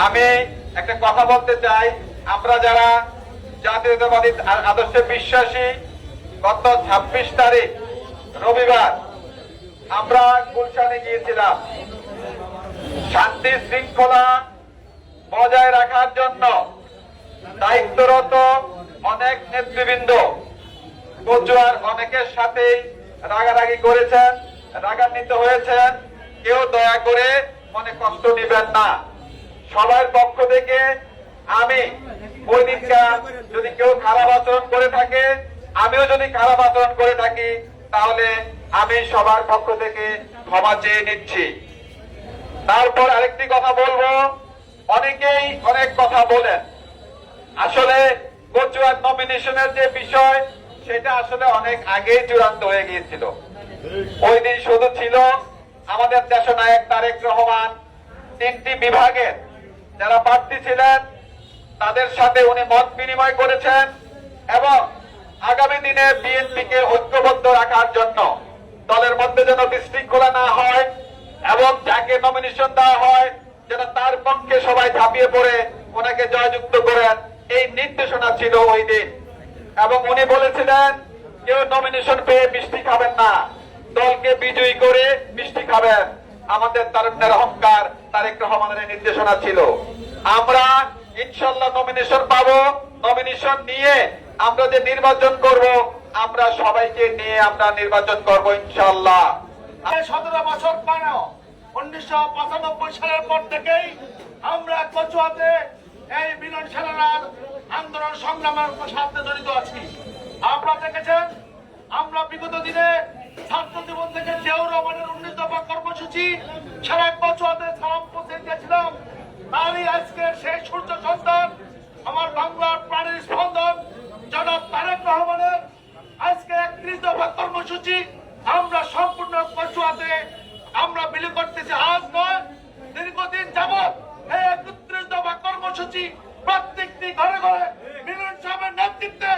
আমি একটা কথা বলতে চাই, আমরা যারা জাতীয়তাবাদী আদর্শে বিশ্বাসী, গত 26 তারিখ রবিবার আমরা গুলশানে গিয়েছিলাম শান্তি শৃঙ্খলা বজায় রাখার জন্য। দায়িত্বরত অনেক নেতৃবৃন্দ কচুয়ার অনেকের সাথেই রাগারাগি করেছেন, রাগান্বিত হয়েছেন। কেউ দয়া করে মনে কষ্ট দিবেন না। সবার পক্ষ থেকে আমি ওই দিনকার যদি কেউ খারাপ আচরণ করে থাকে, আমিও যদি খারাপ আচরণ করে থাকি, তাহলে আমি সবার পক্ষ থেকে ক্ষমা চেয়ে নিচ্ছি। তারপর আরেকটি কথা বলবো, অনেকেই অনেক কথা বলেন। আসলে কচুয়ার নমিনেশনের যে বিষয়, সেটা আসলে অনেক আগেই চূড়ান্ত হয়ে গিয়েছিল। ওই দিন শুধু ছিল আমাদের দেশনায়ক তারেক রহমান, 3টি বিভাগের যারা প্রার্থী ছিলেন তাদের সাথে উনি মত বিনিময় করেছেন এবং আগামী দিনে বিএনপিকে ঐক্যবদ্ধ রাখার জন্য, দলের মধ্যে যেন বিশৃঙ্খলা না হয় এবং যাকে নমিনেশন দেওয়া হয় যেন তার পক্ষে সবাই ঝাঁপিয়ে পড়ে ওনাকে জয়যুক্ত করেন, এই নির্দেশনা ছিল ওই দিন। এবং উনি বলেছিলেন কেউ নমিনেশন পেয়ে মিষ্টি খাবেন না, দলকে বিজয়ী করে মিষ্টি খাবেন। আমাদের তারুণ্যের অহংকার তারেক রহমানের নির্দেশনা ছিল। আমরা ইনশাল্লাহ নমিনেশন পাবো। নমিনেশন নিয়ে আমরা যে নির্বাচন করব, আমরা সবাইকে নিয়ে আমরা নির্বাচন করব ইনশাল্লাহ। 17 বছর কেন 1995 সালের পর থেকেই আমরা কচুয়াতে এই মিলন সেনার আন্দোলন সংগ্রামের সাথে জড়িত আছি। আপনারা দেখেছেন আমরা বিগত দিনে ছাত্র জীবন থেকে জিয়াউর রহমানের 19 দফা কর্মসূচি সারা কচুয়াতে সালাম পৌঁছে দিয়েছিলাম। তারই আজকে সেই সূর্য সন্তান, আমার বাংলার প্রাণের স্পন্দন জনাব তারেক রহমানের আজকে 31 দফা কর্মসূচি আমরা সম্পূর্ণ কচুয়াতে আমরা বিলি করতেছি। আজ নয়, দীর্ঘদিন যাবৎ এই 31 দফা কর্মসূচি প্রত্যেকটি ঘরে ঘরে মিলন সাহেবের নেতৃত্বে